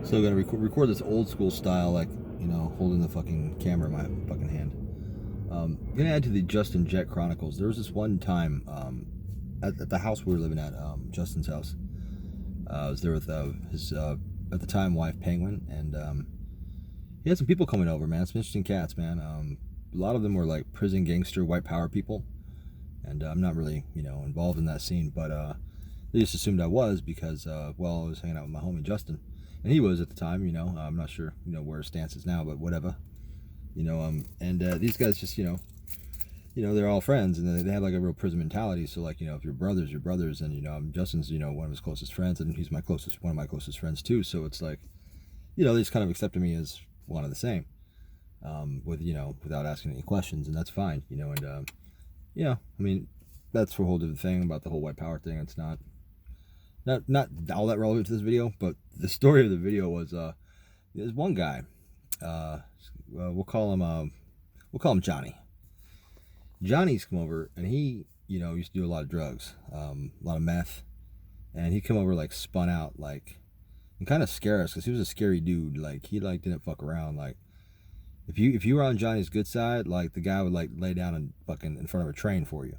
So I'm gonna record this old school style, like, you know, holding the fucking camera in my fucking hand. I'm gonna add to the Justin Jet Chronicles. There was this one time at the house we were living at, Justin's house. I was there with his at the time wife Penguin, and he had some people coming over, man. Some interesting cats, man. A lot of them were like prison gangster, white power people, and I'm not really, you know, involved in that scene, but they just assumed I was because, well, I was hanging out with my homie Justin, and he was at the time, you know. I'm not sure, you know, where his stance is now, but whatever, you know. And these guys just, you know, they're all friends, and they have like a real prison mentality. So, like, you know, if you're brothers, and, you know, Justin's, you know, one of his closest friends, and he's one of my closest friends too. So it's like, you know, they just kind of accepted me as one of the same, with, you know, without asking any questions, and that's fine, you know. And you know, I mean, that's a whole different thing about the whole white power thing. It's not all that relevant to this video, but the story of the video was there's one guy, we'll call him Johnny. Johnny's come over, and he, you know, used to do a lot of drugs, a lot of meth, and he'd come over like spun out, like, and kind of scare us, because he was a scary dude. Like, he like didn't fuck around. Like, if you were on Johnny's good side, like, the guy would like lay down and fucking in front of a train for you.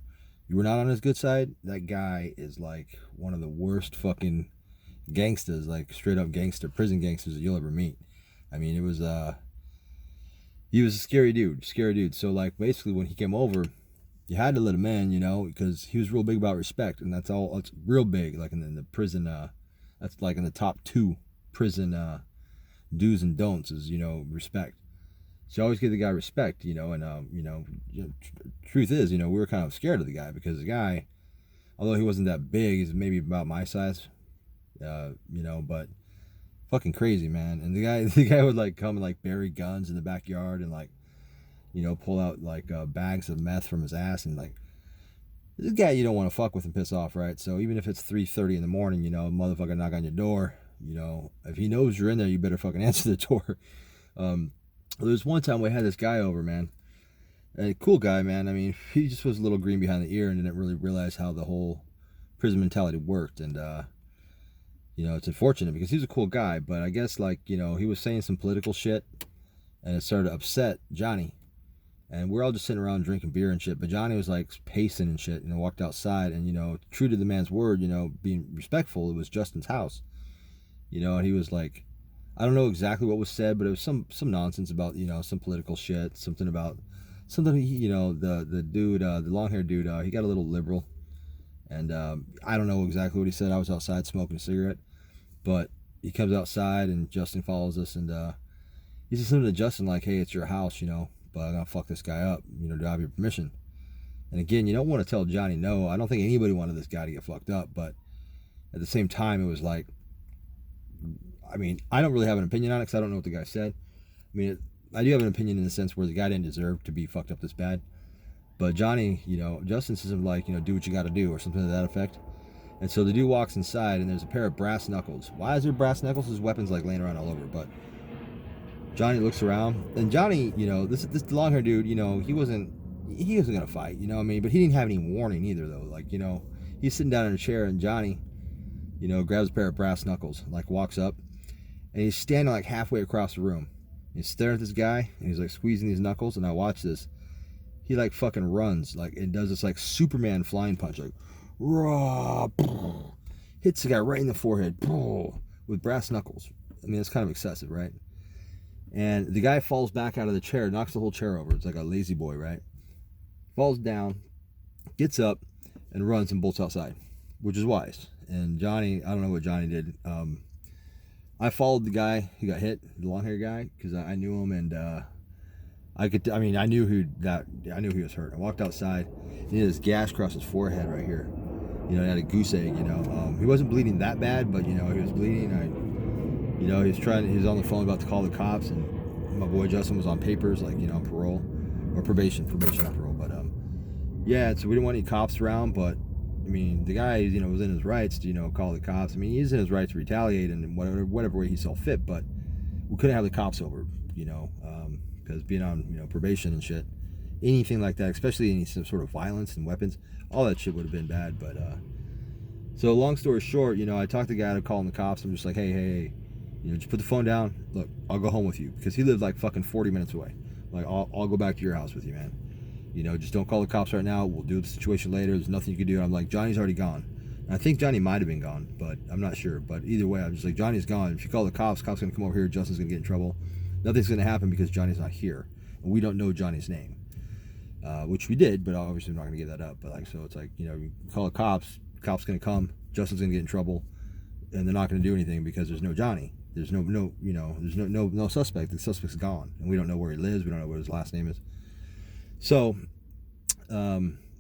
You were not on his good side, that guy is like one of the worst fucking gangsters, like straight up gangster, prison gangsters that you'll ever meet. I mean, it was he was a scary dude. So, like, basically when he came over, you had to let him in, you know, because he was real big about respect, and that's all. It's real big, like in the prison. That's like in the top 2 prison do's and don'ts is, you know, respect. So always give the guy respect, you know. And truth is, you know, we were kind of scared of the guy, because the guy, although he wasn't that big, he's maybe about my size, you know, but fucking crazy, man. And the guy would like come and like bury guns in the backyard, and like, you know, pull out like bags of meth from his ass, and like, this guy you don't want to fuck with and piss off, right? So even if it's 3:30 in the morning, you know, motherfucker knock on your door, you know, if he knows you're in there, you better fucking answer the door. There was one time we had this guy over, man. A cool guy, man. I mean, he just was a little green behind the ear and didn't really realize how the whole prison mentality worked. And, you know, it's unfortunate because he was a cool guy, but I guess, like, you know, he was saying some political shit, and it started to upset Johnny. And we're all just sitting around drinking beer and shit, but Johnny was like pacing and shit, and walked outside, and, you know, true to the man's word, you know, being respectful, it was Justin's house, you know. And he was like, I don't know exactly what was said, but it was some nonsense about, you know, some political shit, something, you know, the dude, the long-haired dude, he got a little liberal, and I don't know exactly what he said. I was outside smoking a cigarette, but he comes outside, and Justin follows us, and he says something to Justin like, hey, it's your house, you know, but I'm gonna fuck this guy up, you know, do I have your permission? And again, you don't want to tell Johnny no. I don't think anybody wanted this guy to get fucked up, but at the same time, it was like, I mean, I don't really have an opinion on it, because I don't know what the guy said. I mean, I do have an opinion in the sense where the guy didn't deserve to be fucked up this bad. But Johnny, you know, Justin says something like, you know, do what you got to do, or something to that effect. And so the dude walks inside, and there's a pair of brass knuckles. Why is there brass knuckles? His weapon's like laying around all over. But Johnny looks around, and Johnny, you know, this long-haired dude, you know, he wasn't gonna fight, you know what I mean? But he didn't have any warning either, though. Like, you know, he's sitting down in a chair, and Johnny, you know, grabs a pair of brass knuckles, like walks up, and he's standing like halfway across the room. He's staring at this guy, and he's like squeezing these knuckles, and I watch this. He like fucking runs, like, and does this like Superman flying punch, like, raw, hits the guy right in the forehead, with brass knuckles. I mean, it's kind of excessive, right? And the guy falls back out of the chair, knocks the whole chair over. It's like a lazy boy, right? Falls down, gets up, and runs and bolts outside, which is wise. And Johnny, I don't know what Johnny did. I followed the guy who got hit, the long-haired guy, because I knew him, and I knew he was hurt. I walked outside, and he had this gash across his forehead right here. You know, he had a goose egg, you know. He wasn't bleeding that bad, but, you know, he was bleeding. He was on the phone about to call the cops, and my boy Justin was on papers, like, you know, on parole, or probation, not parole, but, yeah, so we didn't want any cops around, but, I mean, the guy, you know, was in his rights to, you know, call the cops. I mean, he's in his right to retaliate in whatever way he saw fit, but we couldn't have the cops over, you know, because being on, you know, probation and shit, anything like that, especially any some sort of violence and weapons, all that shit would have been bad. But so long story short, you know, I talked the guy to calling the cops. I'm just like, hey, You know, just put the phone down. Look, I'll go home with you, because he lived like fucking 40 minutes away. Like, I'll go back to your house with you, man. You know, just don't call the cops right now. We'll do the situation later. There's nothing you can do. And I'm like, Johnny's already gone. And I think Johnny might have been gone, but I'm not sure. But either way, I'm just like, Johnny's gone. If you call the cops gonna come over here. Justin's gonna get in trouble. Nothing's gonna happen because Johnny's not here, and we don't know Johnny's name, which we did, but obviously I'm not gonna give that up. But like, so it's like, you know, you call the cops gonna come. Justin's gonna get in trouble, and they're not gonna do anything because there's no Johnny. There's no you know, there's no suspect. The suspect's gone, and we don't know where he lives. We don't know what his last name is. So,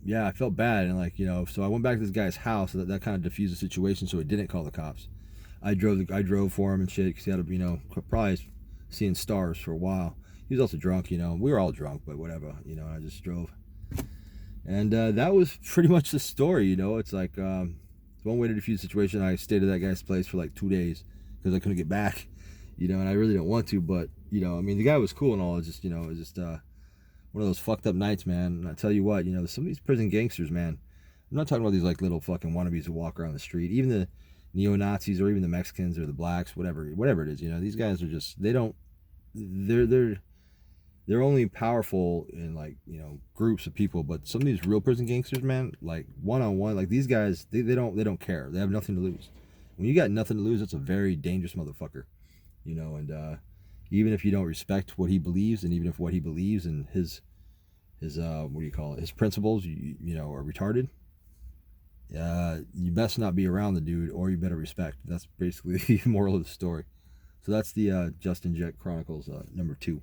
yeah, I felt bad, and like, you know, so I went back to this guy's house. So that kind of diffused the situation, so he didn't call the cops. I drove for him and shit, because he had, you know, probably seeing stars for a while. He was also drunk, you know. We were all drunk, but whatever, you know. I just drove, and that was pretty much the story, you know. It's like, it's one way to defuse the situation. I stayed at that guy's place for like 2 days because I couldn't get back, you know, and I really don't want to, but, you know, I mean, the guy was cool and all. It's just, you know, it was just one of those fucked up nights, man. And I tell you what, you know, some of these prison gangsters, man. I'm not talking about these like little fucking wannabes who walk around the street. Even the neo-Nazis, or even the Mexicans or the blacks, whatever it is, you know, these guys are just, they're only powerful in, like, you know, groups of people. But some of these real prison gangsters, man, like one-on-one, like these guys, they don't care. They have nothing to lose. When you got nothing to lose, it's a very dangerous motherfucker, you know. And even if you don't respect what he believes, and even if what he believes and his what do you call it, his principles, you know, are retarded, you best not be around the dude, or you better respect. That's basically the moral of the story. So that's the Justin Jett Chronicles #2.